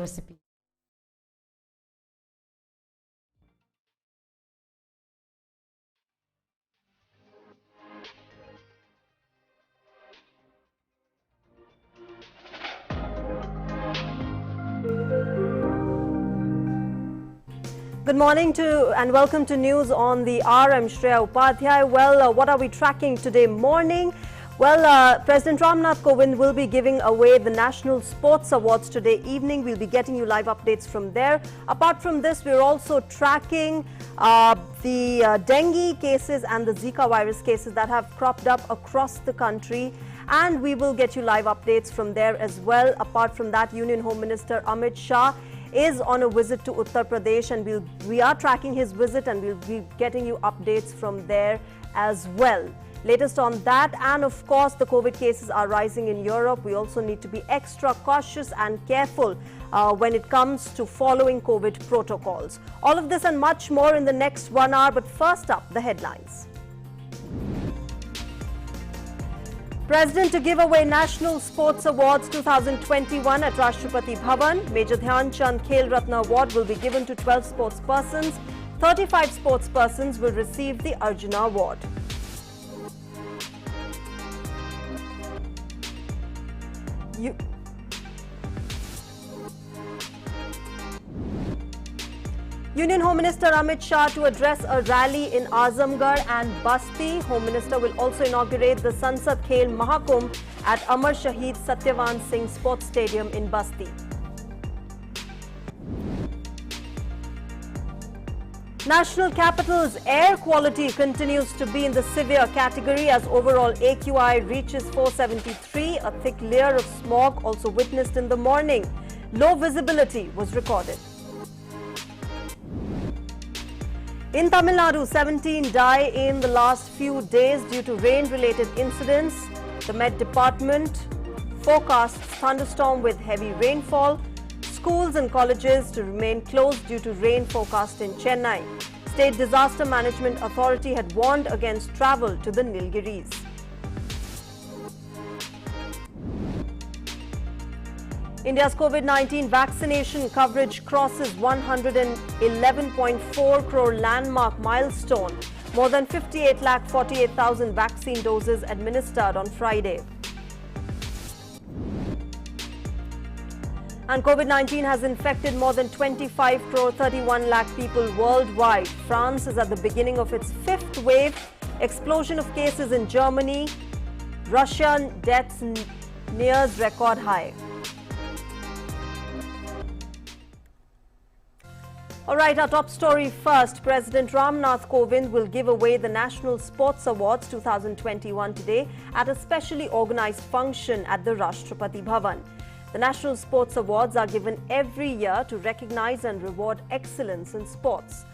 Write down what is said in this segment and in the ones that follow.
recipe. Good morning and welcome to news on the hour. I'm Shreya Upadhyay. Well, what are we tracking today morning? Well, President Ram Nath Kovind will be giving away the National Sports Awards today evening. We'll be getting you live updates from there. Apart from this, we're also tracking the dengue cases and the Zika virus cases that have cropped up across the country. And we will get you live updates from there as well. Apart from that, Union Home Minister Amit Shah is on a visit to Uttar Pradesh, and we are tracking his visit and we'll be getting you updates from there as well. Latest on that, and of course the COVID cases are rising in Europe. We also need to be extra cautious and careful when it comes to following COVID protocols. All of this and much more in the next 1 hour, but first up, the headlines. President to give away National Sports Awards 2021 at Rashtrapati Bhavan. Major Dhyan Chand Khel Ratna Award will be given to 12 sports persons. 35 sports persons will receive the Arjuna Award. Union Home Minister Amit Shah to address a rally in Azamgarh and Basti. Home Minister will also inaugurate the Sansad Khel Mahakumbh at Amar Shahid Satyavan Singh Sports Stadium in Basti. National capital's air quality continues to be in the severe category as overall AQI reaches 473. A thick layer of smog also witnessed in the morning. Low visibility was recorded. In Tamil Nadu, 17 die in the last few days due to rain-related incidents. The Met Department forecasts thunderstorm with heavy rainfall. Schools and colleges to remain closed due to rain forecast in Chennai. State Disaster Management Authority had warned against travel to the Nilgiris. India's COVID-19 vaccination coverage crosses 111.4 crore landmark milestone. More than 58,48,000 vaccine doses administered on Friday. And COVID-19 has infected more than 25 crore 31 lakh people worldwide. France is at the beginning of its fifth wave. Explosion of cases in Germany. Russian deaths nears record high. All right, our top story first. President Ram Nath Kovind will give away the National Sports Awards 2021 today at a specially organized function at the Rashtrapati Bhavan. The National Sports Awards are given every year to recognize and reward excellence in sports.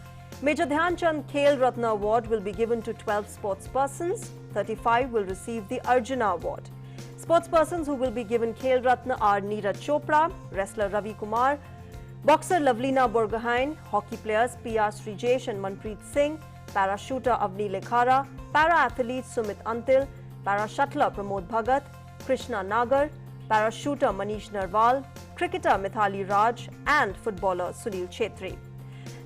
Major Dhyan Chand Khel Ratna Award will be given to 12 sports persons. 35 will receive the Arjuna Award. Sports persons who will be given Khel Ratna are Neeraj Chopra, wrestler Ravi Kumar, boxer Lavlina Borgohain, hockey players P.R. Srijesh and Manpreet Singh, parachuter Avni Lekhara, para-athletes Sumit Antil, para-shuttler Pramod Bhagat, Krishna Nagar, parachuter Manish Narwal, cricketer Mithali Raj and footballer Sunil Chhetri.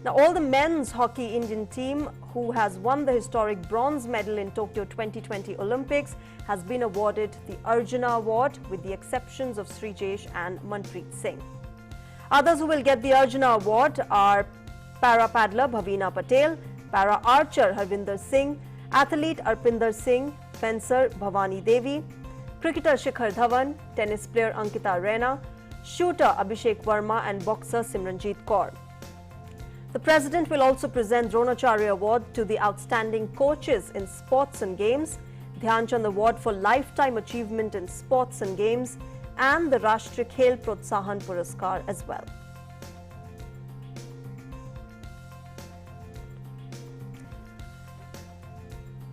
Now, all the men's hockey Indian team who has won the historic bronze medal in Tokyo 2020 Olympics has been awarded the Arjuna Award with the exceptions of Srijesh and Manpreet Singh. Others who will get the Arjuna Award are para-paddler Bhavina Patel, para-archer Harvinder Singh, athlete Arpinder Singh, fencer Bhavani Devi, cricketer Shikhar Dhawan, tennis player Ankita Raina, shooter Abhishek Verma and boxer Simranjeet Kaur. The President will also present Dronacharya Award to the outstanding coaches in sports and games, Dhyan Chand Award for lifetime achievement in sports and games, and the Rashtriya Khel Protsahan Puraskar as well.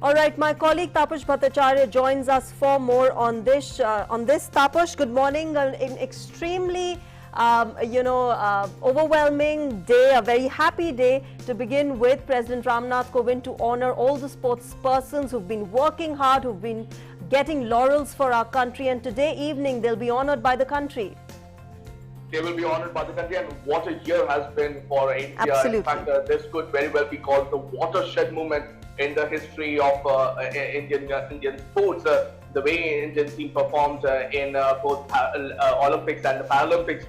All right, my colleague Tapash Bhattacharya joins us for more on this. Tapash, good morning. An extremely, overwhelming day, a very happy day to begin with. President Ram Nath Kovind to honor all the sports persons who've been working hard, who've been getting laurels for our country, and today evening they'll be honored by the country. they will be honored by the country. And what a year has been for India. Absolutely. In fact, this could very well be called the watershed moment in the history of Indian sports. The way Indian team performed in both Olympics and the Paralympics.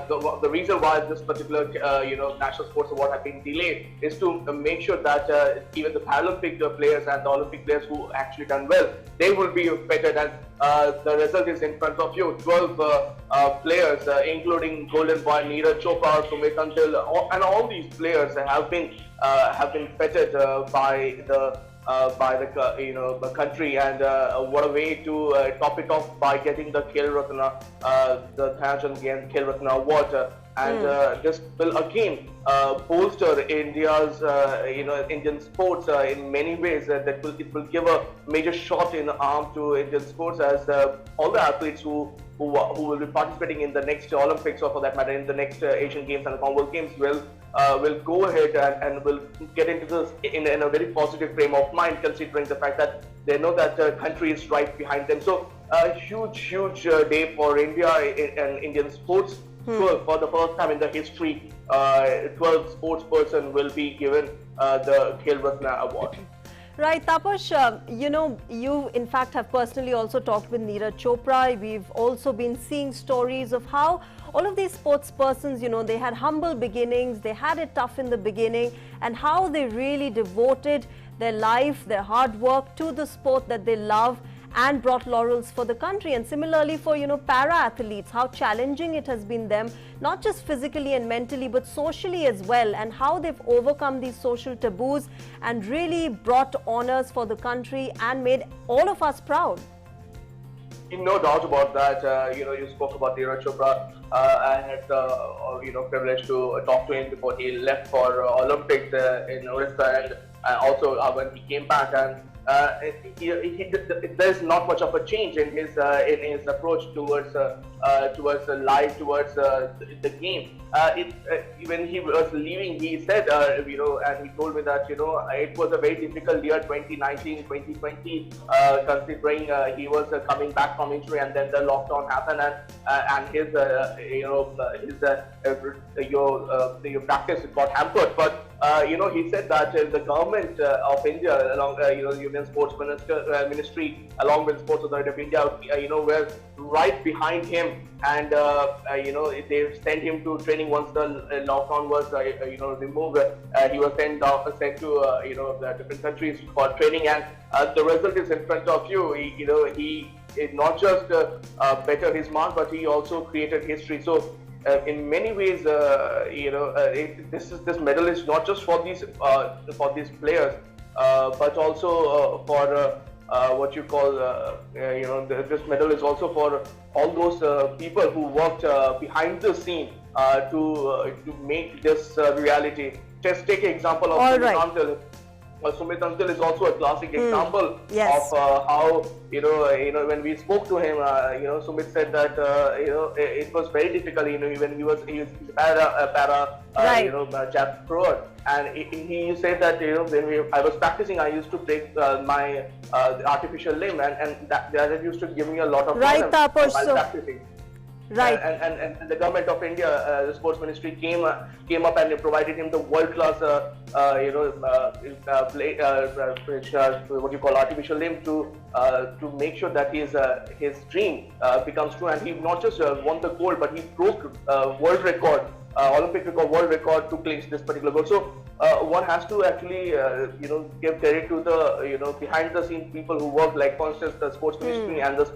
The reason why this particular National Sports Award has been delayed is to make sure that even the Paralympic players and the Olympic players who actually done well, they will be feted, and the result is in front of you. 12 players, including Golden Boy Neeraj Chopra, Sumit Until, and all these players have been feted by the country, and what a way to top it off by getting the Khel Ratna, the Nationwide Khel Ratna Award, and this will again bolster India's Indian sports in many ways. It will give a major shot in the arm to Indian sports, as all the athletes who will be participating in the next Olympics, or for that matter in the next Asian Games and the Commonwealth Games, will go ahead and will get into this in a very positive frame of mind, considering the fact that they know that the country is right behind them. So a huge day for India and Indian sports. For the first time in the history, 12 sports person will be given the Khel Ratna Award. Right, Tapash, you in fact have personally also talked with Neeraj Chopra. We've also been seeing stories of how all of these sports persons, they had humble beginnings, they had it tough in the beginning, and how they really devoted their life, their hard work to the sport that they love, and brought laurels for the country. And similarly for, para athletes, how challenging it has been them, not just physically and mentally, but socially as well, and how they've overcome these social taboos and really brought honors for the country and made all of us proud. No doubt about that. You spoke about Neeraj Chopra. I had the privilege to talk to him before he left for Olympics in Orissa, and also when he came back, and there's not much of a change in his approach towards life, towards the game. When he was leaving, he said, and he told me that it was a very difficult year, 2019, 2020, considering he was coming back from injury, and then the lockdown happened, and his practice got hampered. But he said that the government of India, along Union Sports Ministry, along with Sports Authority of India, were right behind him, and they sent him to training once the lockdown was removed. He was sent to the different countries for training, and the result is in front of you. He not just bettered his mark, but he also created history. So in many ways, this medal is not just for these players, but also for what you call this medal is also for all those people who worked behind the scene to make this reality. Just take an example of Sumit Until. Sumit Until is also a classic example of how when we spoke to him, Sumit said that it was very difficult. When he was para jab thrower, and he said that when I was practicing, I used to break my artificial limb, and that used to give me a lot of problems while practicing. Right. And the government of India, the sports ministry came up and provided him the world-class, what you call artificial limb to make sure that his dream becomes true. And he not just won the gold, but he broke world record, Olympic record, world record to clinch this particular goal. So one has to actually, give credit to the behind-the-scenes people who work, like for instance the sports ministry and the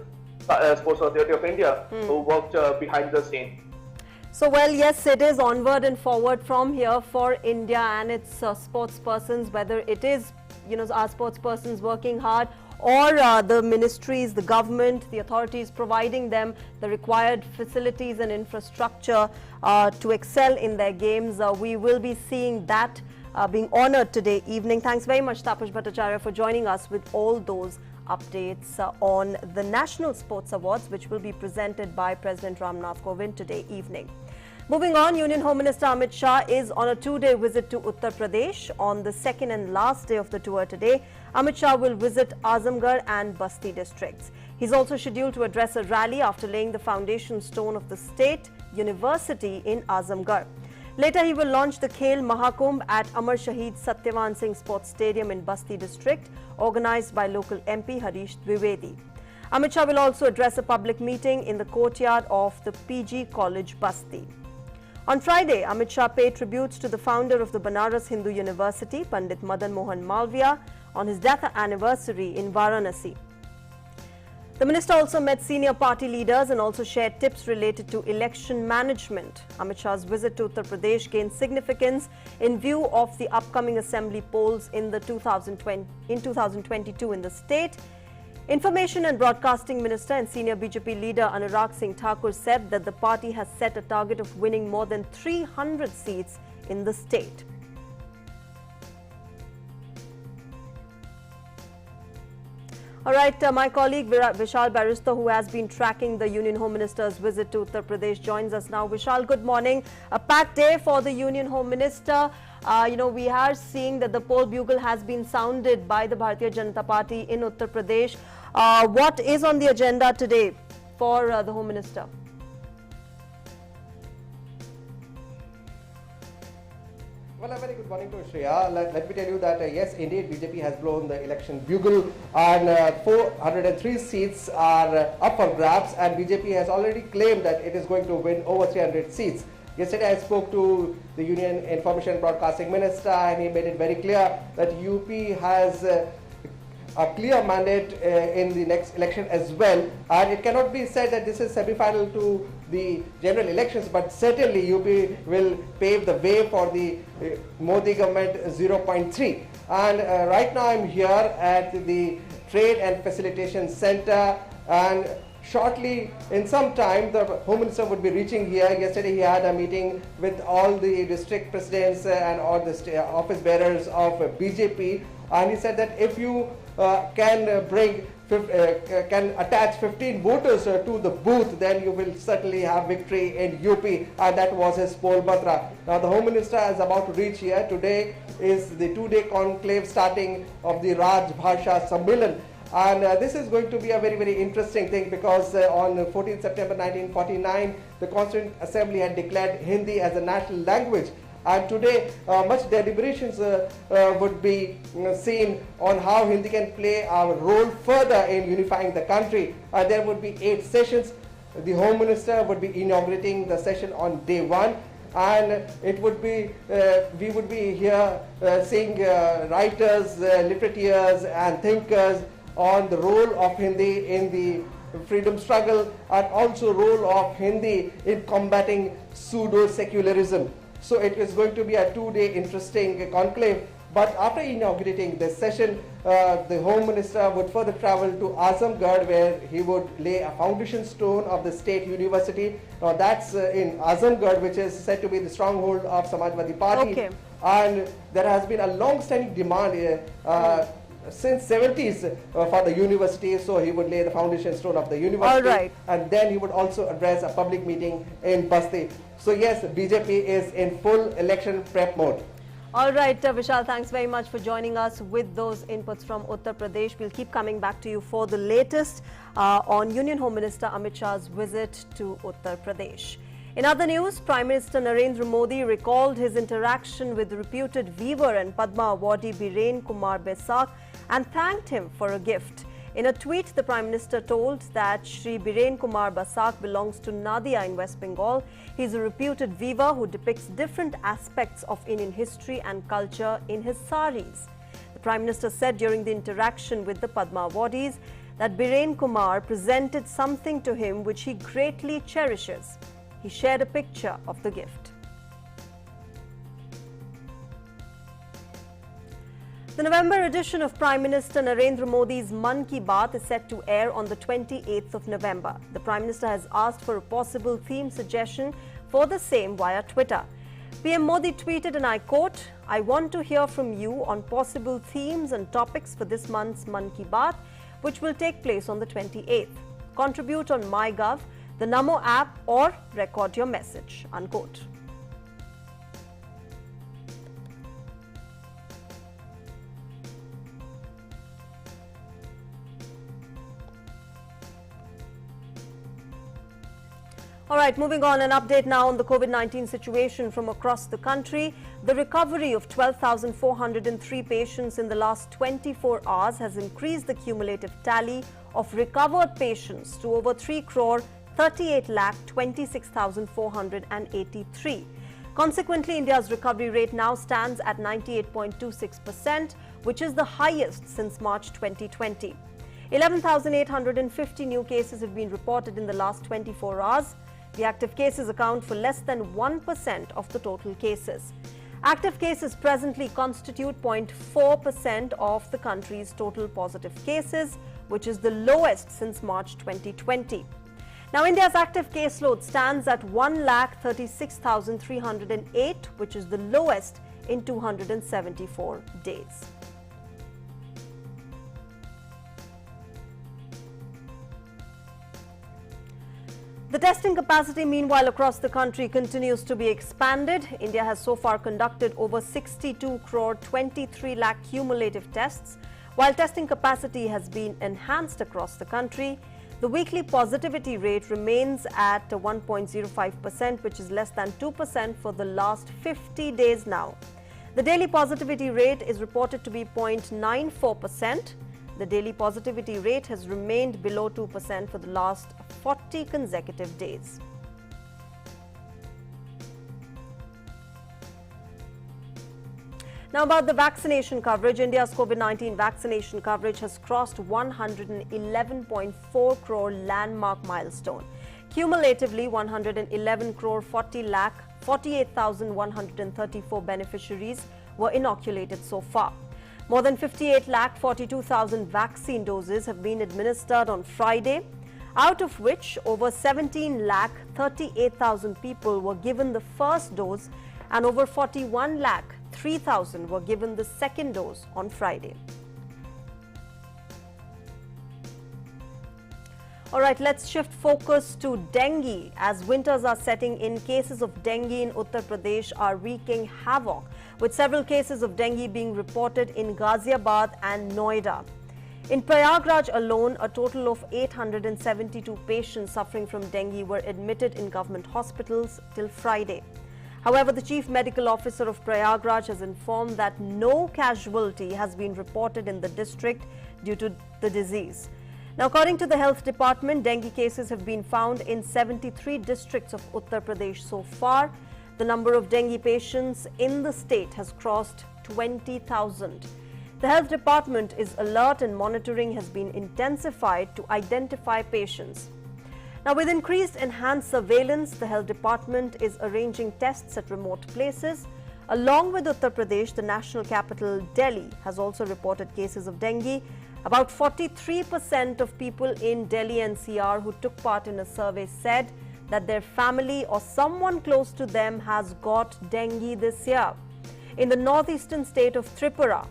Sports Authority of India, who worked behind the scene. So, well, yes, it is onward and forward from here for India and its sports persons, whether it is, our sports persons working hard, or the ministries, the government, the authorities providing them the required facilities and infrastructure to excel in their games. We will be seeing that being honored today evening. Thanks very much, Tapash Bhattacharya, for joining us with all those updates on the National Sports Awards, which will be presented by President Ram Nath Kovind today evening. Moving on, Union Home Minister Amit Shah is on a two-day visit to Uttar Pradesh. On the second and last day of the tour today, Amit Shah will visit Azamgarh and Basti districts. He's also scheduled to address a rally after laying the foundation stone of the state university in Azamgarh. Later, he will launch the Khel Mahakumbh at Amar Shahid Satyavan Singh Sports Stadium in Basti district, organized by local MP Harish Dwivedi. Amit Shah will also address a public meeting in the courtyard of the PG College Basti. On Friday, Amit Shah paid tributes to the founder of the Banaras Hindu University, Pandit Madan Mohan Malviya, on his death anniversary in Varanasi. The minister also met senior party leaders and also shared tips related to election management. Amit Shah's visit to Uttar Pradesh gained significance in view of the upcoming assembly polls in 2022 in the state. Information and Broadcasting Minister and senior BJP leader Anurag Singh Thakur said that the party has set a target of winning more than 300 seats in the state. All right, my colleague Vishal Barrister, who has been tracking the Union Home Minister's visit to Uttar Pradesh, joins us now. Vishal, good morning. A packed day for the Union Home Minister. We are seeing that the poll bugle has been sounded by the Bharatiya Janata Party in Uttar Pradesh. What is on the agenda today for the Home Minister? Well, a very good morning to Shreya. Let me tell you that yes, indeed, BJP has blown the election bugle and 403 seats are up for grabs, and BJP has already claimed that it is going to win over 300 seats. Yesterday, I spoke to the Union Information and Broadcasting Minister, and he made it very clear that UP has a clear mandate in the next election as well, and it cannot be said that this is semi-final to the general elections, but certainly UP will pave the way for the Modi government 0.3. And right now I'm here at the Trade and Facilitation Center, and shortly, in some time, the Home Minister would be reaching here. Yesterday he had a meeting with all the district presidents and all the office bearers of BJP, and he said that if you can attach 15 voters to the booth, then you will certainly have victory in UP, and that was his poll mantra. Now the Home Minister is about to reach here. Today is the two-day conclave starting of the Raj Bhasha Sammelan, and this is going to be a very, very interesting thing, because on 14th September 1949, the Constituent Assembly had declared Hindi as a national language. And today, much deliberations would be seen on how Hindi can play a role further in unifying the country. There would be 8 sessions. The Home Minister would be inaugurating the session on day 1. And it would be, we would be here seeing writers, literateurs and thinkers on the role of Hindi in the freedom struggle, and also role of Hindi in combating pseudo-secularism. So it is going to be a 2-day interesting conclave. But after inaugurating this session, the Home Minister would further travel to Azamgarh, where he would lay a foundation stone of the state university. Now that's in Azamgarh, which is said to be the stronghold of Samajwadi Party. Okay. And there has been a long-standing demand since 70s for the university, so he would lay the foundation stone of the university. All right. And then he would also address a public meeting in Basti. So yes, BJP is in full election prep mode. All right, Vishal, thanks very much for joining us with those inputs from Uttar Pradesh. We'll keep coming back to you for the latest on Union Home Minister Amit Shah's visit to Uttar Pradesh. In other news, Prime Minister Narendra Modi recalled his interaction with reputed weaver and Padma awardee Biren Kumar Basak and thanked him for a gift. In a tweet, the Prime Minister told that Shri Biren Kumar Basak belongs to Nadia in West Bengal. He is a reputed weaver who depicts different aspects of Indian history and culture in his saris. The Prime Minister said during the interaction with the Padma awardees that Biren Kumar presented something to him which he greatly cherishes. He shared a picture of the gift. The November edition of Prime Minister Narendra Modi's Mann Ki Baat is set to air on the 28th of November. The Prime Minister has asked for a possible theme suggestion for the same via Twitter. PM Modi tweeted, and I quote, "I want to hear from you on possible themes and topics for this month's Mann Ki Baat, which will take place on the 28th. Contribute on MyGov, the Namo app, or record your message," unquote. All right, moving on, an update now on the COVID-19 situation from across the country. The recovery of 12,403 patients in the last 24 hours has increased the cumulative tally of recovered patients to over 3,38,26,483. Consequently, India's recovery rate now stands at 98.26%, which is the highest since March 2020. 11,850 new cases have been reported in the last 24 hours. The active cases account for less than 1% of the total cases. Active cases presently constitute 0.4% of the country's total positive cases, which is the lowest since March 2020. Now, India's active caseload stands at 1,36,308, which is the lowest in 274 days. The testing capacity, meanwhile, across the country continues to be expanded. India has so far conducted over 62 crore 23 lakh cumulative tests. While testing capacity has been enhanced across the country, the weekly positivity rate remains at 1.05%, which is less than 2% for the last 50 days now. The daily positivity rate is reported to be 0.94%. The daily positivity rate has remained below 2% for the last 40 consecutive days. Now, about the vaccination coverage, India's COVID-19 vaccination coverage has crossed 111.4 crore landmark milestone. Cumulatively, 111 crore 40 lakh 48,134 beneficiaries were inoculated so far. More than 58 lakh 42,000 vaccine doses have been administered on Friday, out of which over 17 lakh 38,000 people were given the first dose and over 41 lakh 3,000 were given the second dose on Friday. All right, let's shift focus to dengue. As winters are setting in, cases of dengue in Uttar Pradesh are wreaking havoc, with several cases of dengue being reported in Ghaziabad and Noida. In Prayagraj alone, a total of 872 patients suffering from dengue were admitted in government hospitals till Friday. However, the Chief Medical Officer of Prayagraj has informed that no casualty has been reported in the district due to the disease. Now, according to the Health Department, dengue cases have been found in 73 districts of Uttar Pradesh so far. The number of dengue patients in the state has crossed 20,000. The Health Department is alert and monitoring has been intensified to identify patients. Now, with increased enhanced surveillance, the Health Department is arranging tests at remote places. Along with Uttar Pradesh, the national capital, Delhi, has also reported cases of dengue. About 43% of people in Delhi NCR who took part in a survey said that their family or someone close to them has got dengue this year. In the northeastern state of Tripura,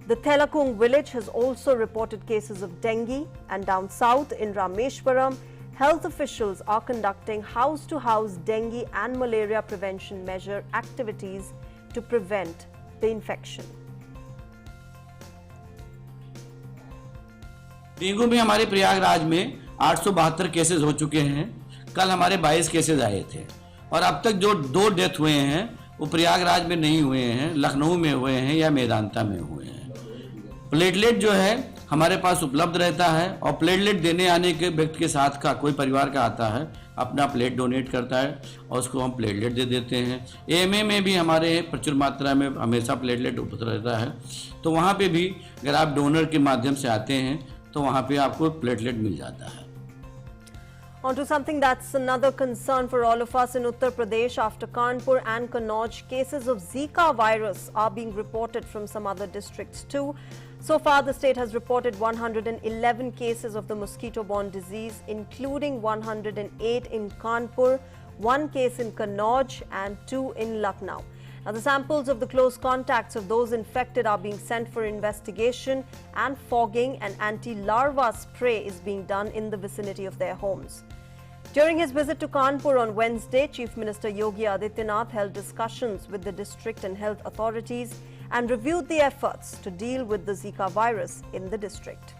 the Thelakung village has also reported cases of dengue, and down south in Rameshwaram, health officials are conducting house-to-house dengue and malaria prevention measure activities to prevent the infection. Dengue में हमारे प्रयागराज में 872 cases हो चुके हैं। कल हमारे 22 cases आए थे और अब तक जो 2 डेथ हुए हैं वो प्रयागराज में नहीं हुए हैं, लखनऊ में हुए हैं या मेदांता में हुए हैं। प्लेटलेट जो है हमारे पास उपलब्ध रहता है और प्लेटलेट देने आने के व्यक्ति के साथ का कोई परिवार का आता है, अपना प्लेट डोनेट करता है और उसको हम प्लेटलेट दे देते हैं। एएमए में भी हमारे प्रचुर मात्रा में हमेशा प्लेटलेट उपलब्ध रहता है, तो वहाँ पे भी अगर आप डोनर के माध्यम से आते हैं तो वहाँ पे आपको प्लेटलेट मिल जाता है। On to something that's another concern for all of us in Uttar Pradesh. After Kanpur and Kannauj, cases of Zika virus are being reported from some other districts too. So far, the state has reported 111 cases of the mosquito-borne disease, including 108 in Kanpur, 1 case in Kannauj and 2 in Lucknow. Now, the samples of the close contacts of those infected are being sent for investigation, and fogging and anti-larva spray is being done in the vicinity of their homes. During his visit to Kanpur on Wednesday, Chief Minister Yogi Adityanath held discussions with the district and health authorities and reviewed the efforts to deal with the Zika virus in the district.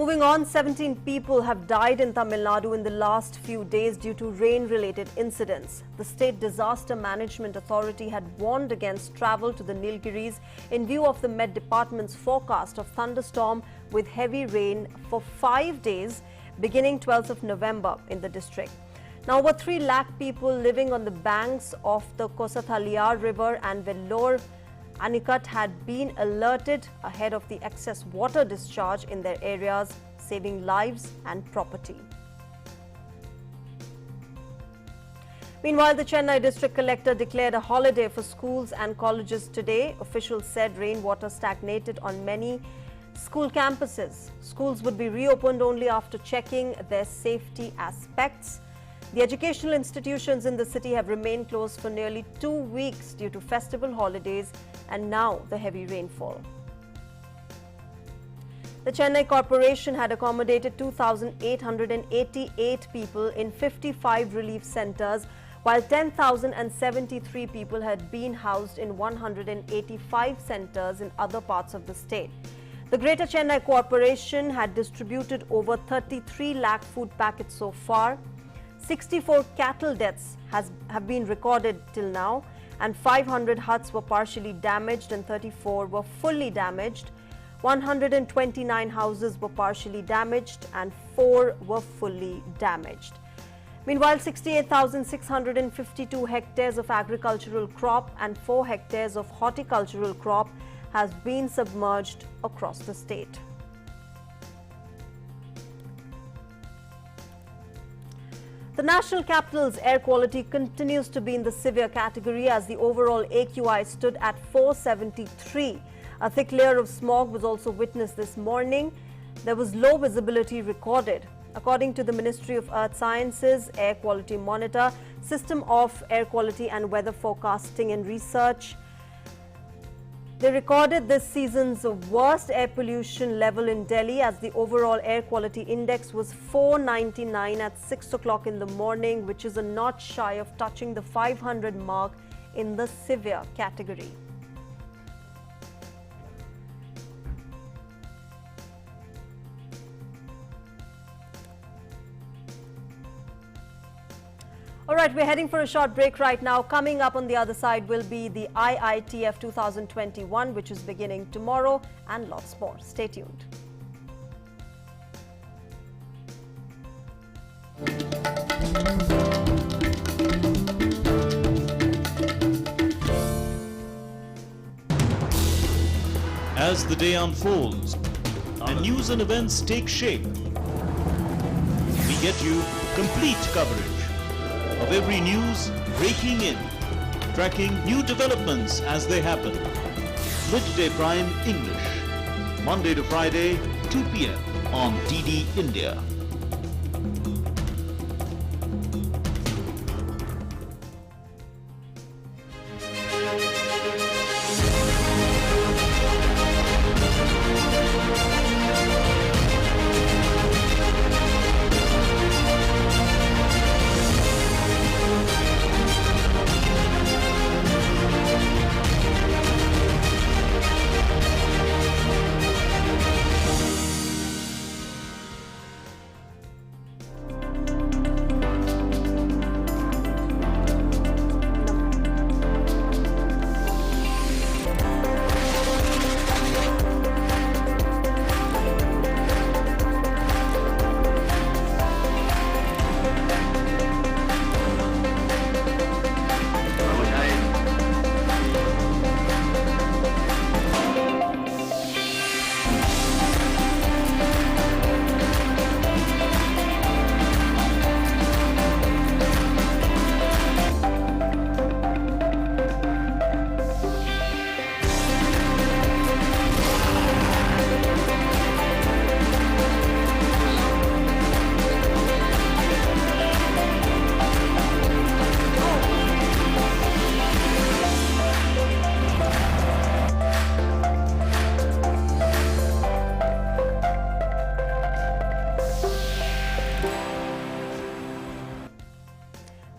Moving on, 17 people have died in Tamil Nadu in the last few days due to rain-related incidents. The State Disaster Management Authority had warned against travel to the Nilgiris in view of the Met Department's forecast of thunderstorm with heavy rain for 5 days beginning 12th of November in the district. Now, over 3 lakh people living on the banks of the Kosathalia River and Vellore Anicut had been alerted ahead of the excess water discharge in their areas, saving lives and property. Meanwhile, the Chennai District Collector declared a holiday for schools and colleges today. Officials said rainwater stagnated on many school campuses. Schools would be reopened only after checking their safety aspects. The educational institutions in the city have remained closed for nearly 2 weeks due to festival holidays and now the heavy rainfall. The Chennai Corporation had accommodated 2,888 people in 55 relief centers, while 10,073 people had been housed in 185 centers in other parts of the state. The Greater Chennai Corporation had distributed over 33 lakh food packets so far. 64 cattle deaths have been recorded till now, and 500 huts were partially damaged and 34 were fully damaged. 129 houses were partially damaged and 4 were fully damaged. Meanwhile, 68,652 hectares of agricultural crop and 4 hectares of horticultural crop has been submerged across the state. The national capital's air quality continues to be in the severe category as the overall AQI stood at 473. A thick layer of smog was also witnessed this morning. There was low visibility recorded. According to the Ministry of Earth Sciences Air Quality Monitor, System of Air Quality and Weather Forecasting and Research, they recorded this season's worst air pollution level in Delhi as the overall air quality index was 499 at 6 o'clock in the morning, which is a notch shy of touching the 500 mark in the severe category. All right, we're heading for a short break right now. Coming up on the other side will be the IITF 2021, which is beginning tomorrow, and lots more. Stay tuned. As the day unfolds and news and events take shape, we get you complete coverage of every news breaking in, tracking new developments as they happen. Midday Prime English, Monday to Friday, 2 p.m. on DD India.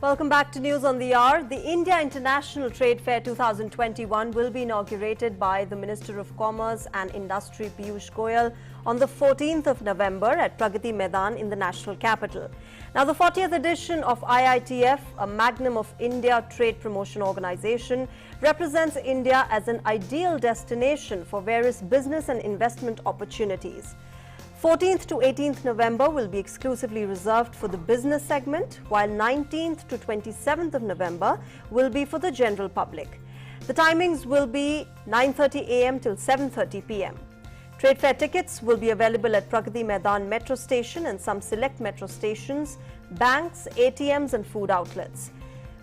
Welcome back to News on the Hour. The India International Trade Fair 2021 will be inaugurated by the Minister of Commerce and Industry Piyush Goyal on the 14th of November at Pragati Maidan in the national capital. Now, the 40th edition of IITF, a magnum of India trade promotion organization, represents India as an ideal destination for various business and investment opportunities. 14th to 18th November will be exclusively reserved for the business segment, while 19th to 27th of November will be for the general public. The timings will be 9:30 a.m. till 7:30 p.m. Trade fair tickets will be available at Pragati Maidan metro station and some select metro stations, banks, ATMs and food outlets.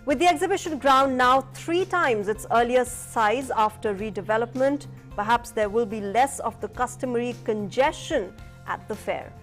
With the exhibition ground now 3 times its earlier size after redevelopment, perhaps there will be less of the customary congestion at the fair.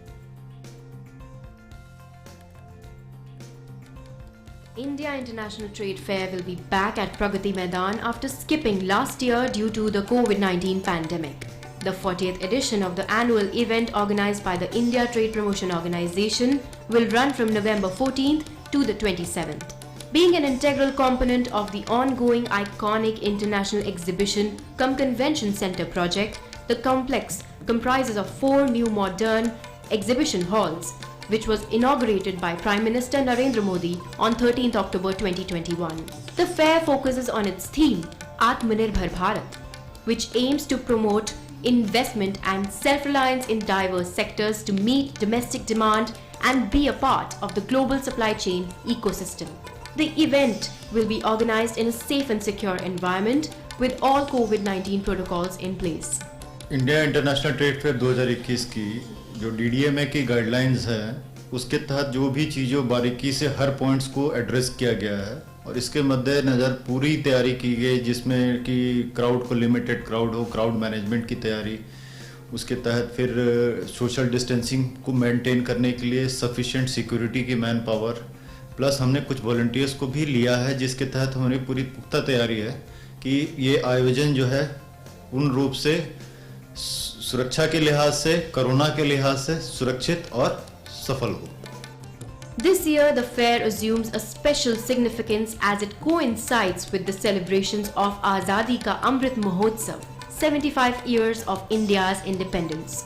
India International Trade Fair will be back at Pragati Maidan after skipping last year due to the COVID-19 pandemic. The 40th edition of the annual event organized by the India Trade Promotion Organization will run from November 14th to the 27th. Being an integral component of the ongoing iconic international exhibition cum convention center project, the complex comprises of 4 new modern exhibition halls, which was inaugurated by Prime Minister Narendra Modi on 13th October 2021. The fair focuses on its theme, Atmanirbhar Bharat, which aims to promote investment and self-reliance in diverse sectors to meet domestic demand and be a part of the global supply chain ecosystem. The event will be organized in a safe and secure environment with all COVID-19 protocols in place. India international trade fair 2021 की जो DDMA की guidelines है उसके तहत जो भी चीज़ों बारीकी से हर पॉइंट्स को एड्रेस किया गया है और इसके मद्देनज़र पूरी तैयारी की गई जिसमें कि क्राउड को लिमिटेड क्राउड हो, क्राउड मैनेजमेंट की तैयारी, उसके तहत फिर सोशल डिस्टेंसिंग को मेंटेन करने के लिए सफिशिएंट सिक्योरिटी की मैन पावर, प्लस हमने कुछ वॉलंटियर्स को भी लिया है जिसके तहत हमारी पूरी पुख्ता तैयारी है कि ये आयोजन जो है पूर्ण रूप से सुरक्षा के लिहाज से, कोरोना के लिहाज से सुरक्षित और सफल हो. This year, the fair assumes a special significance as it coincides with the celebrations of Azadi Ka Amrit Mahotsav, 75 years of India's independence.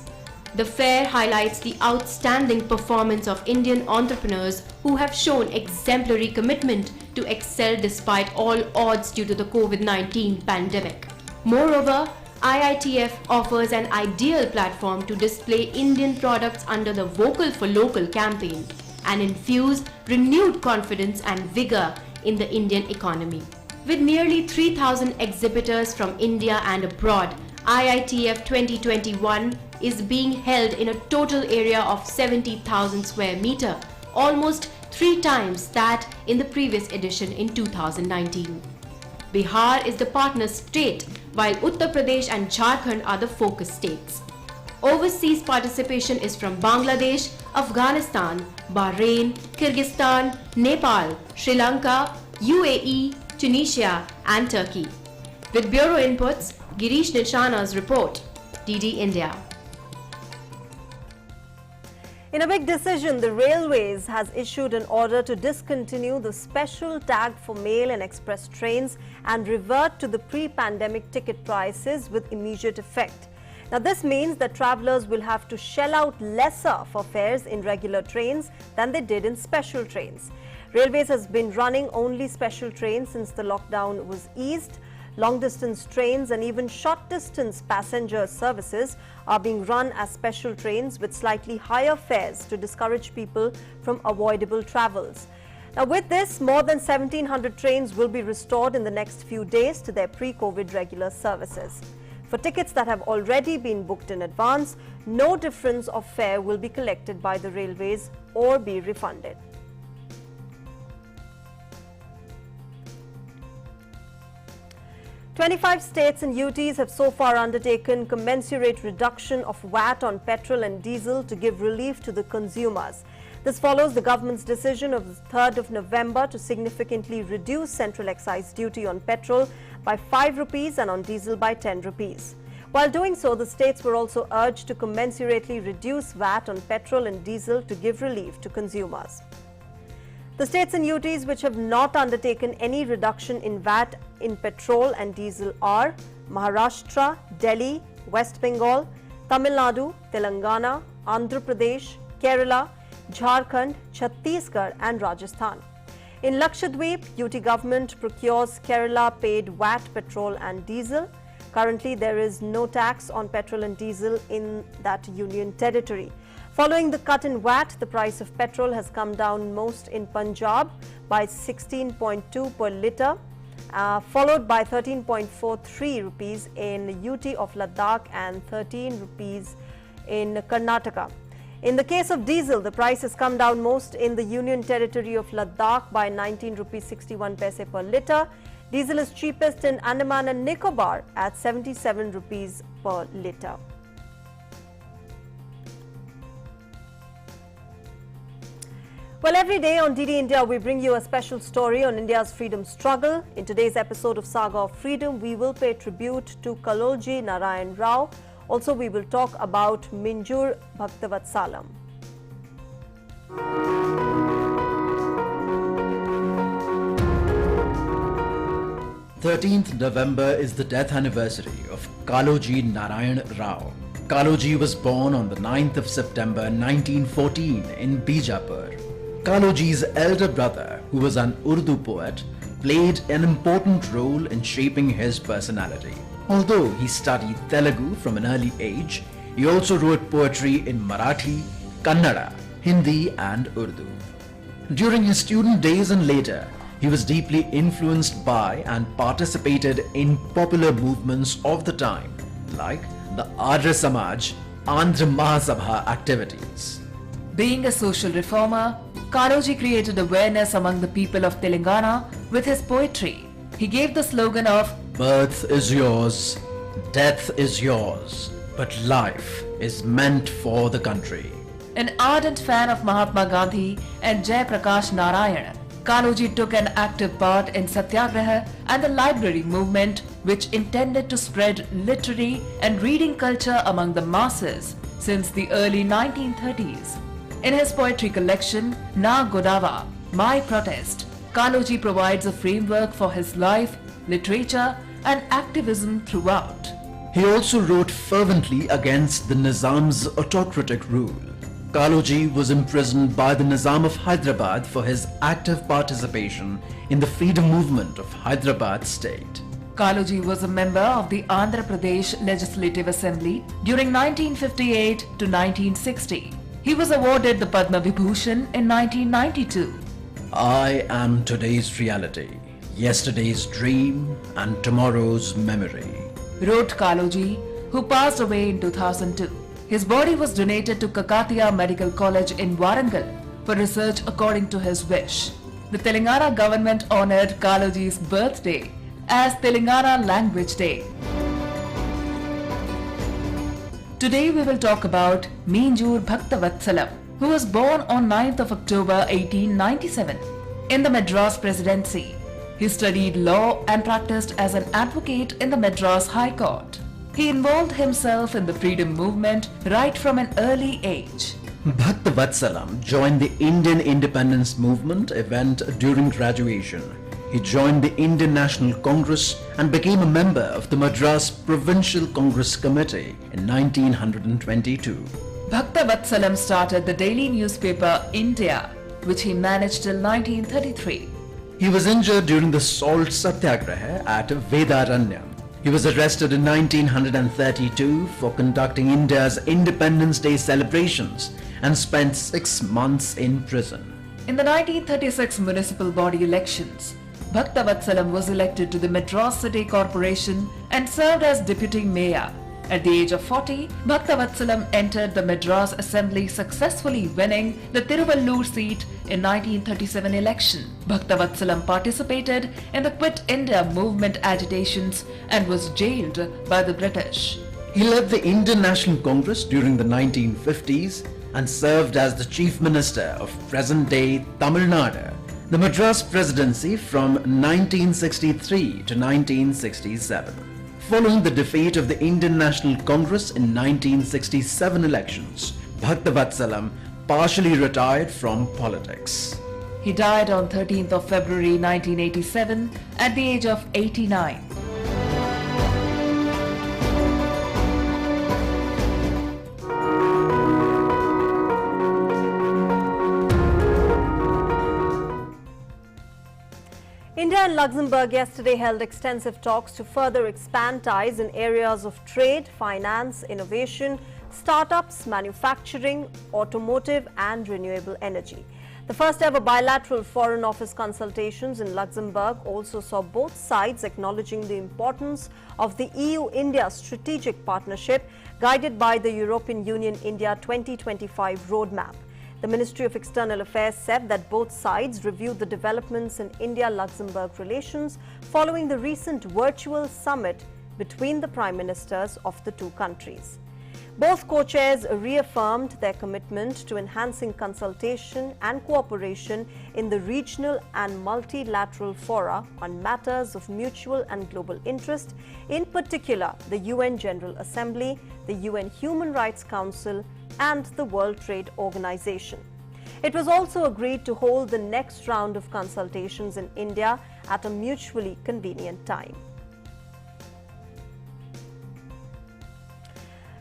The fair highlights the outstanding performance of Indian entrepreneurs who have shown exemplary commitment to excel despite all odds due to the COVID-19 pandemic. Moreover, IITF offers an ideal platform to display Indian products under the Vocal for Local campaign and infuse renewed confidence and vigor in the Indian economy. With nearly 3,000 exhibitors from India and abroad, IITF 2021 is being held in a total area of 70,000 square meter, almost 3 times that in the previous edition in 2019. Bihar is the partner state, while Uttar Pradesh and Jharkhand are the focus states. Overseas participation is from Bangladesh, Afghanistan, Bahrain, Kyrgyzstan, Nepal, Sri Lanka, UAE, Tunisia and Turkey. With bureau inputs, Girish Nishana's report, DD India. In a big decision, the Railways has issued an order to discontinue the special tag for mail and express trains and revert to the pre-pandemic ticket prices with immediate effect. Now, this means that travellers will have to shell out lesser for fares in regular trains than they did in special trains. Railways has been running only special trains since the lockdown was eased. Long-distance trains and even short-distance passenger services are being run as special trains with slightly higher fares to discourage people from avoidable travels. Now, with this, more than 1,700 trains will be restored in the next few days to their pre-COVID regular services. For tickets that have already been booked in advance, no difference of fare will be collected by the Railways or be refunded. "25 states and UTs have so far undertaken commensurate reduction of VAT on petrol and diesel to give relief to the consumers. This follows the government's decision of the 3rd of November to significantly reduce central excise duty on petrol by 5 rupees and on diesel by 10 rupees. While doing so, the states were also urged to commensurately reduce VAT on petrol and diesel to give relief to consumers. The states and UTs which have not undertaken any reduction in VAT in petrol and diesel are Maharashtra, Delhi, West Bengal, Tamil Nadu, Telangana, Andhra Pradesh, Kerala, Jharkhand, Chhattisgarh and Rajasthan. In Lakshadweep, UT government procures Kerala paid VAT, petrol and diesel. Currently, there is no tax on petrol and diesel in that union territory. Following the cut in VAT, the price of petrol has come down most in Punjab by 16.2 per litre, followed by 13.43 rupees in UT of Ladakh and 13 rupees in Karnataka. In the case of diesel, the price has come down most in the Union Territory of Ladakh by 19 rupees 61 paise per litre. Diesel is cheapest in Andaman and Nicobar at 77 rupees per litre. Well, every day on DD India, we bring you a special story on India's freedom struggle. In today's episode of Saga of Freedom, we will pay tribute to Kalolji Narayan Rao. Also, we will talk about Minjur Bhaktavatsalam. 13th November is the death anniversary of Kalolji Narayan Rao. Kalolji was born on the 9th of September 1914 in Bijapur. Kalolji's elder brother, who was an Urdu poet, played an important role in shaping his personality. Although he studied Telugu from an early age, he also wrote poetry in Marathi, Kannada, Hindi and Urdu. During his student days and later, he was deeply influenced by and participated in popular movements of the time, like the Arya Samaj, Andhra Mahasabha activities. Being a social reformer, Kalolji created awareness among the people of Telangana with his poetry. He gave the slogan of "Birth is yours, death is yours, but life is meant for the country." An ardent fan of Mahatma Gandhi and Jai Prakash Narayan, Kalolji took an active part in Satyagraha and the library movement, which intended to spread literary and reading culture among the masses since the early 1930s. In his poetry collection, Na Godawa, My Protest, Kalolji provides a framework for his life, literature and activism throughout. He also wrote fervently against the Nizam's autocratic rule. Kalolji was imprisoned by the Nizam of Hyderabad for his active participation in the freedom movement of Hyderabad state. Kalolji was a member of the Andhra Pradesh Legislative Assembly during 1958 to 1960. He was awarded the Padma Vibhushan in 1992. I am today's reality, yesterday's dream and tomorrow's memory, wrote Kalolji, who passed away in 2002. His body was donated to Kakatiya Medical College in Warangal for research according to his wish. The Telangana government honored Kalolji's birthday as Telangana Language Day. Today we will talk about Minjur Bhaktavatsalam, who was born on 9th of October 1897 in the Madras Presidency. He studied law and practiced as an advocate in the Madras High Court. He involved himself in the freedom movement right from an early age. Bhaktavatsalam joined the Indian independence movement event during graduation. He joined the Indian National Congress and became a member of the Madras Provincial Congress Committee in 1922. Bhaktavatsalam started the daily newspaper India, which he managed till 1933. He was injured during the salt satyagraha at Vedaranyam. He was arrested in 1932 for conducting India's Independence Day celebrations and spent 6 months in prison. In the 1936 municipal body elections, Bhaktavatsalam was elected to the Madras City Corporation and served as deputy mayor. At the age of 40, Bhaktavatsalam entered the Madras Assembly, successfully winning the Tiruvallur seat in 1937 election. Bhaktavatsalam participated in the Quit India movement agitations and was jailed by the British. He led the Indian National Congress during the 1950s and served as the Chief Minister of present-day Tamil Nadu, the Madras Presidency from 1963 to 1967. Following the defeat of the Indian National Congress in 1967 elections, Bhaktavatsalam partially retired from politics. He died on 13th of February 1987 at the age of 89. India and Luxembourg yesterday held extensive talks to further expand ties in areas of trade, finance, innovation, startups, manufacturing, automotive and renewable energy. The first ever bilateral Foreign Office consultations in Luxembourg also saw both sides acknowledging the importance of the EU-India strategic partnership guided by the European Union India 2025 roadmap. The Ministry of External Affairs said that both sides reviewed the developments in India-Luxembourg relations following the recent virtual summit between the Prime Ministers of the two countries. Both co-chairs reaffirmed their commitment to enhancing consultation and cooperation in the regional and multilateral fora on matters of mutual and global interest, in particular the UN General Assembly, the UN Human Rights Council and the World Trade Organization. It was also agreed to hold the next round of consultations in India at a mutually convenient time.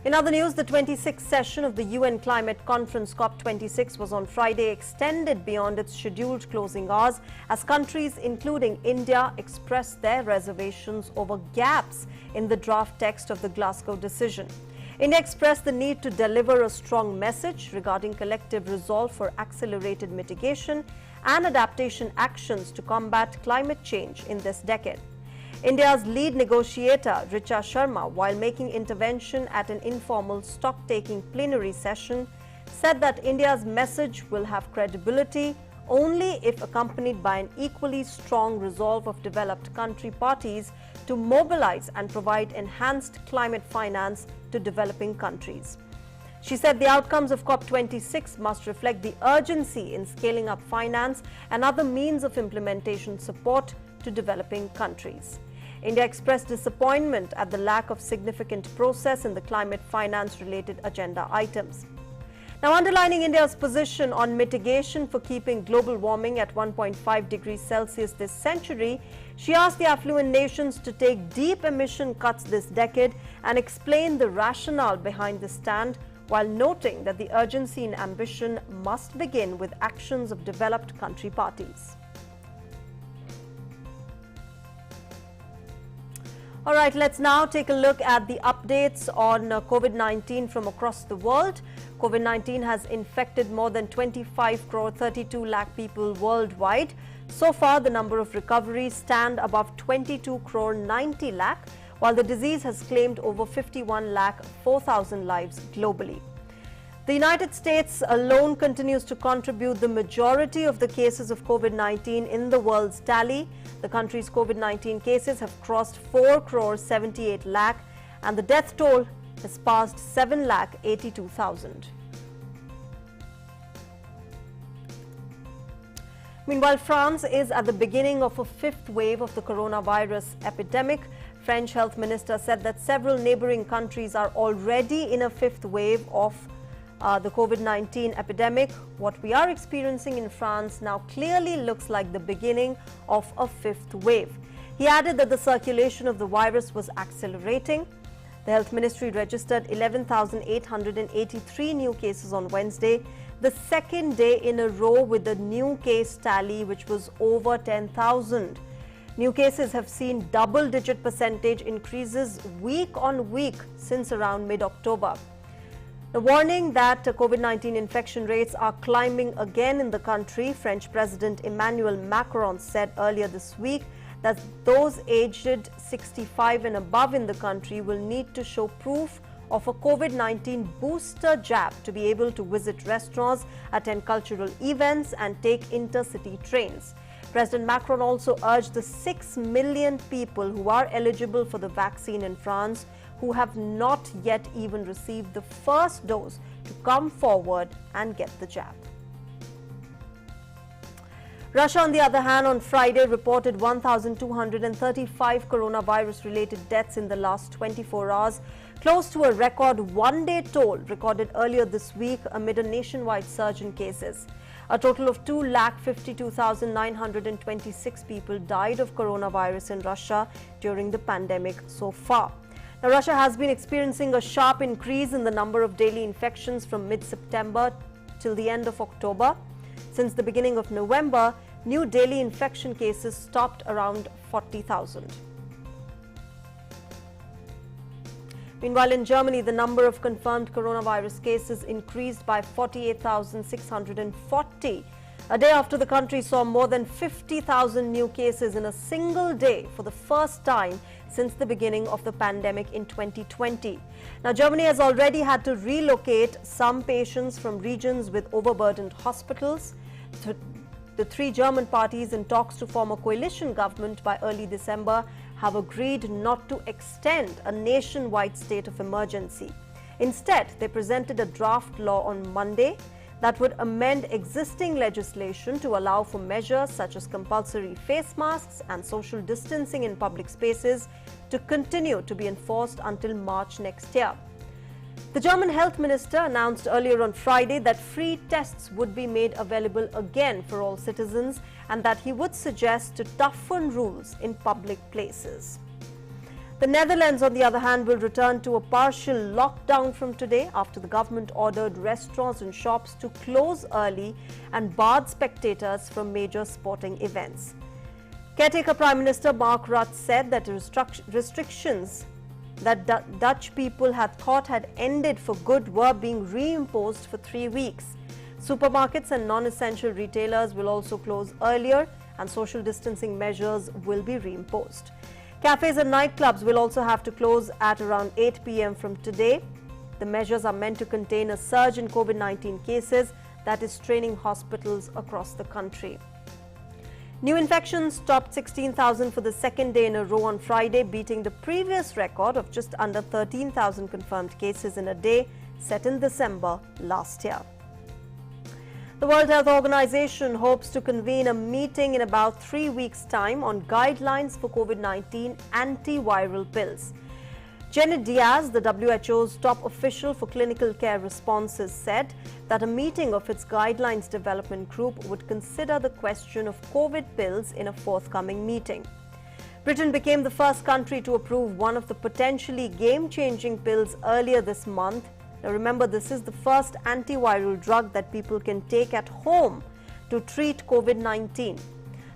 In other news, the 26th session of the UN Climate Conference COP26 was on Friday extended beyond its scheduled closing hours as countries including India expressed their reservations over gaps in the draft text of the Glasgow decision. India expressed the need to deliver a strong message regarding collective resolve for accelerated mitigation and adaptation actions to combat climate change in this decade. India's lead negotiator, Richa Sharma, while making intervention at an informal stock-taking plenary session, said that India's message will have credibility only if accompanied by an equally strong resolve of developed country parties to mobilize and provide enhanced climate finance to developing countries. She said the outcomes of COP26 must reflect the urgency in scaling up finance and other means of implementation support to developing countries. India expressed disappointment at the lack of significant process in the climate finance-related agenda items. Now, underlining India's position on mitigation for keeping global warming at 1.5 degrees Celsius this century, she asked the affluent nations to take deep emission cuts this decade and explain the rationale behind the stand, while noting that the urgency and ambition must begin with actions of developed country parties. All right, let's now take a look at the updates on COVID-19 from across the world. COVID-19 has infected more than 25 crore 32 lakh people worldwide. So far, the number of recoveries stand above 22 crore 90 lakh, while the disease has claimed over 51 lakh 4,000 lives globally. The United States alone continues to contribute the majority of the cases of COVID-19 in the world's tally. The country's COVID-19 cases have crossed 4 crore 78 lakh and the death toll has passed 7 lakh 82,000. Meanwhile, France is at the beginning of a fifth wave of the coronavirus epidemic. French Health Minister said that several neighboring countries are already in a fifth wave of the COVID-19 epidemic. What we are experiencing in France now clearly looks like the beginning of a fifth wave. He added that the circulation of the virus was accelerating. The Health Ministry registered 11,883 new cases on Wednesday, the second day in a row with a new case tally which was over 10,000. New cases have seen double-digit percentage increases week on week since around mid-October. The warning that COVID-19 infection rates are climbing again in the country, French President Emmanuel Macron said earlier this week that those aged 65 and above in the country will need to show proof of a COVID-19 booster jab to be able to visit restaurants, attend cultural events and take intercity trains. President Macron also urged the 6 million people who are eligible for the vaccine in France who have not yet even received the first dose to come forward and get the jab. Russia, on the other hand, on Friday reported 1,235 coronavirus-related deaths in the last 24 hours, close to a record one-day toll recorded earlier this week amid a nationwide surge in cases. A total of 2,52,926 people died of coronavirus in Russia during the pandemic so far. Now, Russia has been experiencing a sharp increase in the number of daily infections from mid-September till the end of October. Since the beginning of November, new daily infection cases topped around 40,000. Meanwhile, in Germany, the number of confirmed coronavirus cases increased by 48,640. A day after the country saw more than 50,000 new cases in a single day for the first time since the beginning of the pandemic in 2020. Now, Germany has already had to relocate some patients from regions with overburdened hospitals. The three German parties in talks to form a coalition government by early December have agreed not to extend a nationwide state of emergency. Instead, they presented a draft law on Monday that would amend existing legislation to allow for measures such as compulsory face masks and social distancing in public spaces to continue to be enforced until March next year. The German health minister announced earlier on Friday that free tests would be made available again for all citizens and that he would suggest to toughen rules in public places. The Netherlands, on the other hand, will return to a partial lockdown from today after the government ordered restaurants and shops to close early and barred spectators from major sporting events. Caretaker Prime Minister Mark Rutte said that restrictions that Dutch people had thought had ended for good were being reimposed for 3 weeks. Supermarkets and non-essential retailers will also close earlier and social distancing measures will be reimposed. Cafes and nightclubs will also have to close at around 8 p.m. from today. The measures are meant to contain a surge in COVID-19 cases that is straining hospitals across the country. New infections topped 16,000 for the second day in a row on Friday, beating the previous record of just under 13,000 confirmed cases in a day set in December last year. The World Health Organization hopes to convene a meeting in about 3 weeks' time on guidelines for COVID-19 antiviral pills. Janet Diaz, the WHO's top official for clinical care responses, said that a meeting of its guidelines development group would consider the question of COVID pills in a forthcoming meeting. Britain became the first country to approve one of the potentially game-changing pills earlier this month. Now remember, this is the first antiviral drug that people can take at home to treat COVID-19.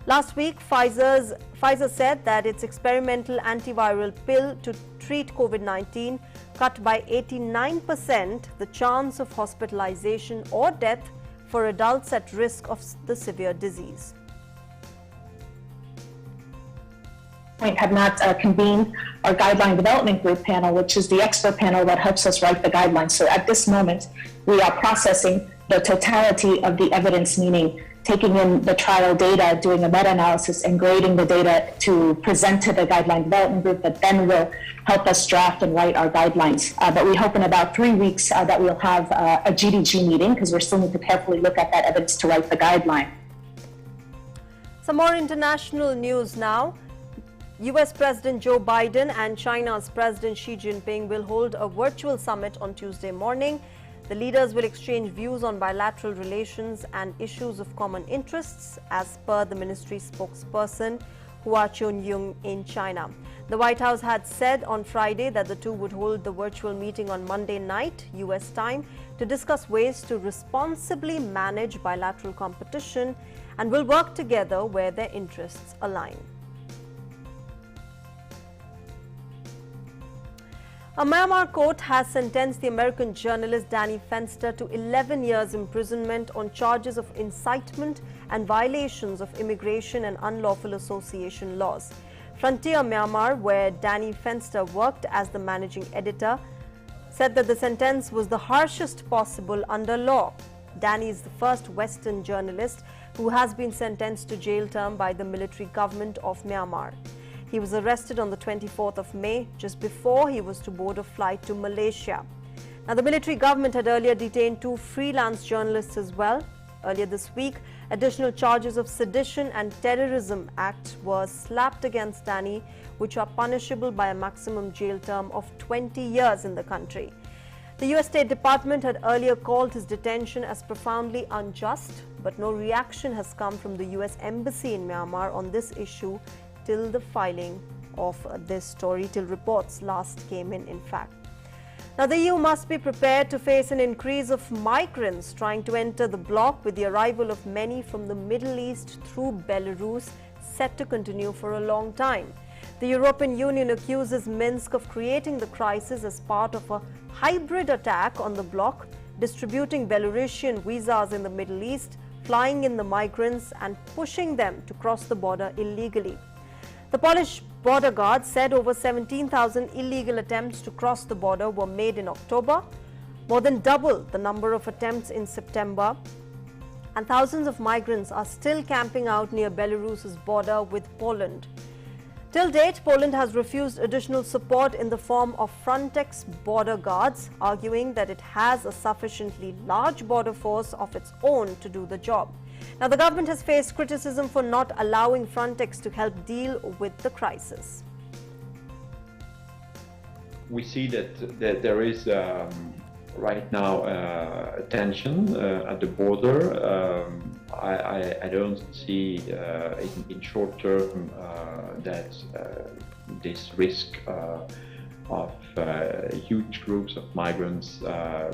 Last week, Pfizer said that its experimental antiviral pill to treat COVID-19 cut by 89% the chance of hospitalization or death for adults at risk of the severe disease. Have not convened our guideline development group panel, which is the expert panel that helps us write the guidelines. So at this moment, we are processing the totality of the evidence, meaning taking in the trial data, doing a meta-analysis, and grading the data to present to the guideline development group that then will help us draft and write our guidelines. But we hope in about 3 weeks that we'll have a GDG meeting, because we're still need to carefully look at that evidence to write the guideline. Some more international news now. US President Joe Biden and China's President Xi Jinping will hold a virtual summit on Tuesday morning. The leaders will exchange views on bilateral relations and issues of common interests, as per the ministry spokesperson Hua Chunying in China. The White House had said on Friday that the two would hold the virtual meeting on Monday night, US time, to discuss ways to responsibly manage bilateral competition and will work together where their interests align. A Myanmar court has sentenced the American journalist Danny Fenster to 11 years imprisonment on charges of incitement and violations of immigration and unlawful association laws. Frontier Myanmar, where Danny Fenster worked as the managing editor, said that the sentence was the harshest possible under law. Danny is the first Western journalist who has been sentenced to jail term by the military government of Myanmar. He was arrested on the 24th of May, just before he was to board a flight to Malaysia. Now, the military government had earlier detained 2 freelance journalists as well. Earlier this week, additional charges of Sedition and Terrorism Act were slapped against Danny, which are punishable by a maximum jail term of 20 years in the country. The US State Department had earlier called his detention as profoundly unjust, but no reaction has come from the US Embassy in Myanmar on this issue till the filing of this story, till reports last came in fact. Now, the EU must be prepared to face an increase of migrants trying to enter the bloc, with the arrival of many from the Middle East through Belarus set to continue for a long time. The European Union accuses Minsk of creating the crisis as part of a hybrid attack on the bloc, distributing Belarusian visas in the Middle East, flying in the migrants and pushing them to cross the border illegally. The Polish border guard said over 17,000 illegal attempts to cross the border were made in October, more than double the number of attempts in September, and thousands of migrants are still camping out near Belarus's border with Poland. Till date, Poland has refused additional support in the form of Frontex border guards, arguing that it has a sufficiently large border force of its own to do the job. Now, the government has faced criticism for not allowing Frontex to help deal with the crisis. We see that there is right now tension at the border. I don't see in short term that this risk of huge groups of migrants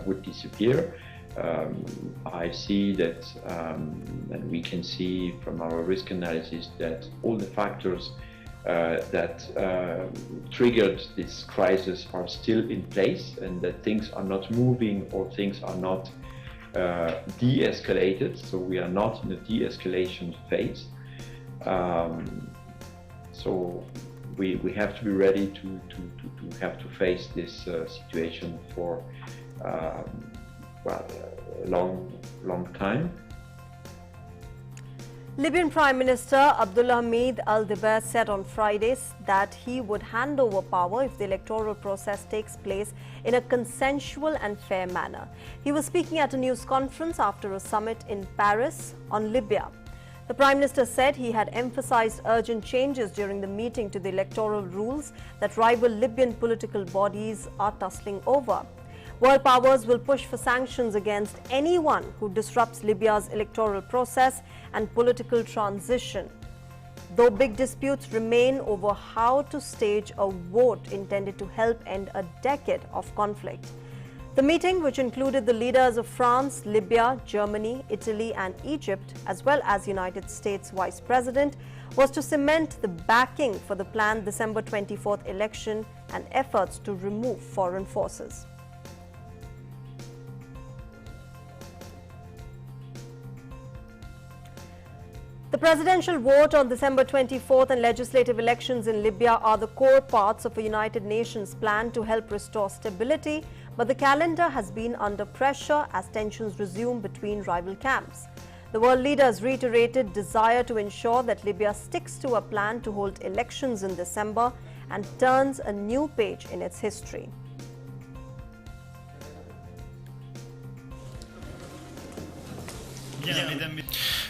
would disappear. I see that, and we can see from our risk analysis, that all the factors that triggered this crisis are still in place, and that things are not moving or things are not de-escalated. So we are not in a de-escalation phase. So we have to be ready to have to face this situation for a long time. Libyan Prime Minister Abdulhamid Al-Dibba said on Friday that he would hand over power if the electoral process takes place in a consensual and fair manner. He was speaking at a news conference after a summit in Paris on Libya. The Prime Minister said he had emphasized urgent changes during the meeting to the electoral rules that rival Libyan political bodies are tussling over. World powers will push for sanctions against anyone who disrupts Libya's electoral process and political transition, though big disputes remain over how to stage a vote intended to help end a decade of conflict. The meeting, which included the leaders of France, Libya, Germany, Italy and Egypt, as well as United States Vice President, was to cement the backing for the planned December 24th election and efforts to remove foreign forces. The presidential vote on December 24th and legislative elections in Libya are the core parts of a United Nations plan to help restore stability, but the calendar has been under pressure as tensions resume between rival camps. The world leaders reiterated desire to ensure that Libya sticks to a plan to hold elections in December and turns a new page in its history.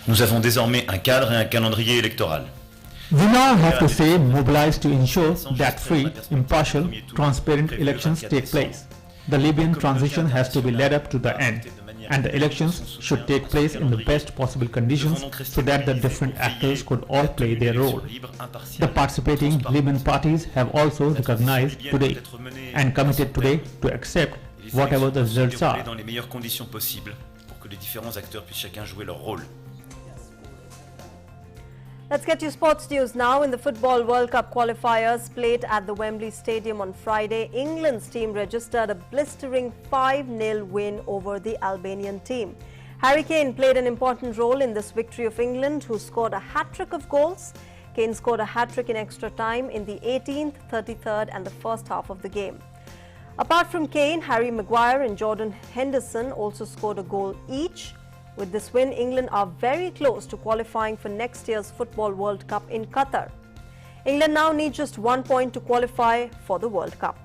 Nous avons désormais un cadre et un calendrier électoral. We now have to stay mobilized to ensure that free, impartial, transparent elections take place. The Libyan transition has to be led up to the end, and the elections should take place in the best possible conditions so that the different actors could all play their role. The participating Libyan parties have also recognized today and committed today to accept whatever the results are. Dans les meilleures conditions possibles pour que les différents acteurs puissent chacun jouer leur rôle. Let's get you sports news now. In the Football World Cup qualifiers played at the Wembley Stadium on Friday, England's team registered a blistering 5-0 win over the Albanian team. Harry Kane played an important role in this victory of England, who scored a hat-trick of goals. Kane scored a hat-trick in extra time in the 18th, 33rd and the first half of the game. Apart from Kane, Harry Maguire and Jordan Henderson also scored a goal each. With this win, England are very close to qualifying for next year's Football World Cup in Qatar. England now need just 1 point to qualify for the World Cup.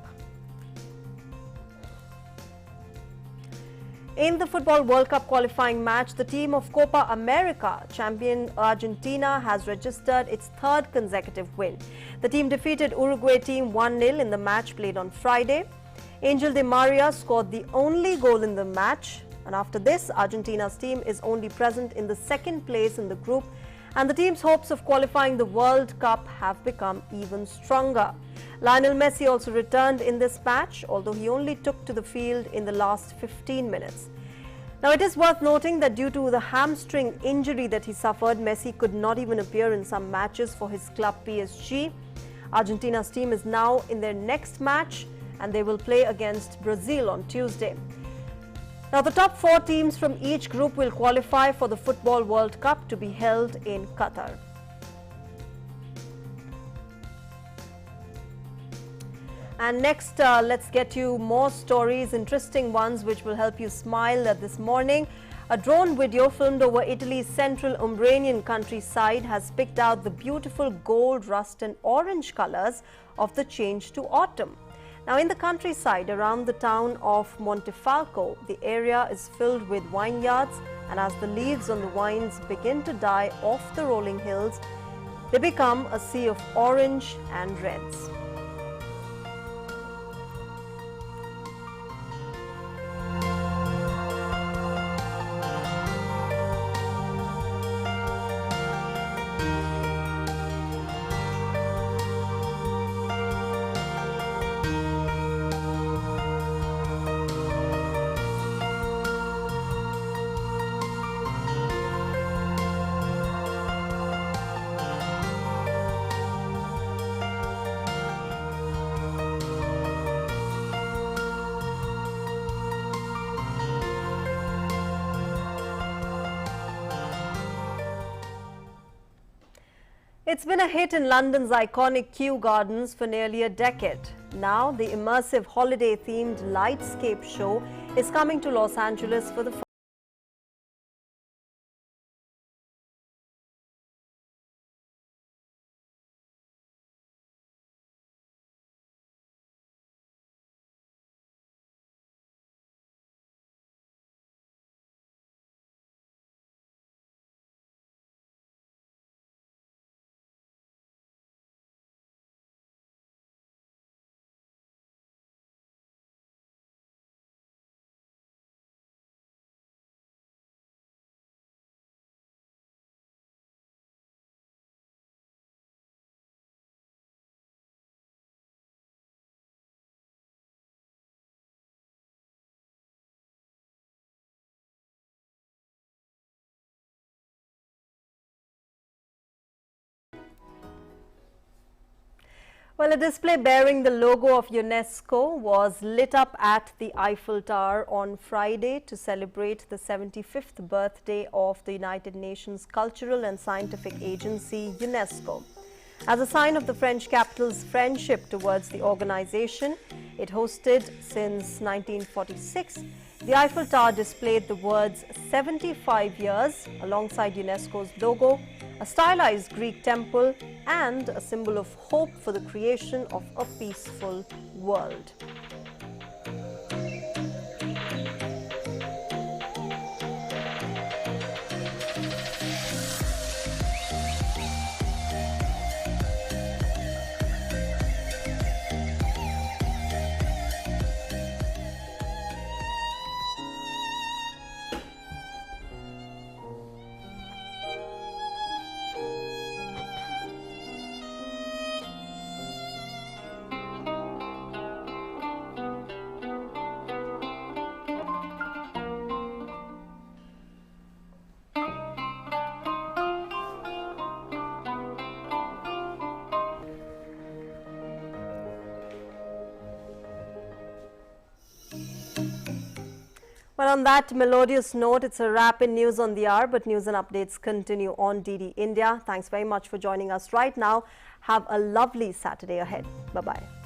In the Football World Cup qualifying match, the team of Copa America champion Argentina has registered its third consecutive win. The team defeated Uruguay team 1-0 in the match played on Friday. Angel Di Maria scored the only goal in the match. And after this, Argentina's team is only present in the second place in the group, and the team's hopes of qualifying the World Cup have become even stronger. Lionel Messi also returned in this match, although he only took to the field in the last 15 minutes. Now, it is worth noting that due to the hamstring injury that he suffered, Messi could not even appear in some matches for his club PSG. Argentina's team is now in their next match and they will play against Brazil on Tuesday. Now, the top 4 teams from each group will qualify for the Football World Cup to be held in Qatar. And next, let's get you more stories, interesting ones, which will help you smile this morning. A drone video filmed over Italy's central Umbranian countryside has picked out the beautiful gold, rust and orange colors of the change to autumn. Now, in the countryside around the town of Montefalco, the area is filled with vineyards, and as the leaves on the vines begin to die off the rolling hills, they become a sea of orange and reds. It's been a hit in London's iconic Kew Gardens for nearly a decade. Now, the immersive holiday-themed Lightscape show is coming to Los Angeles for the first. Well, a display bearing the logo of UNESCO was lit up at the Eiffel Tower on Friday to celebrate the 75th birthday of the United Nations Cultural and Scientific Agency, UNESCO. As a sign of the French capital's friendship towards the organization it hosted since 1946, the Eiffel Tower displayed the words 75 years alongside UNESCO's logo, a stylized Greek temple, and a symbol of hope for the creation of a peaceful world. Well, on that melodious note, it's a wrap in News on the Hour, but news and updates continue on DD India. Thanks very much for joining us right now. Have a lovely Saturday ahead. Bye-bye.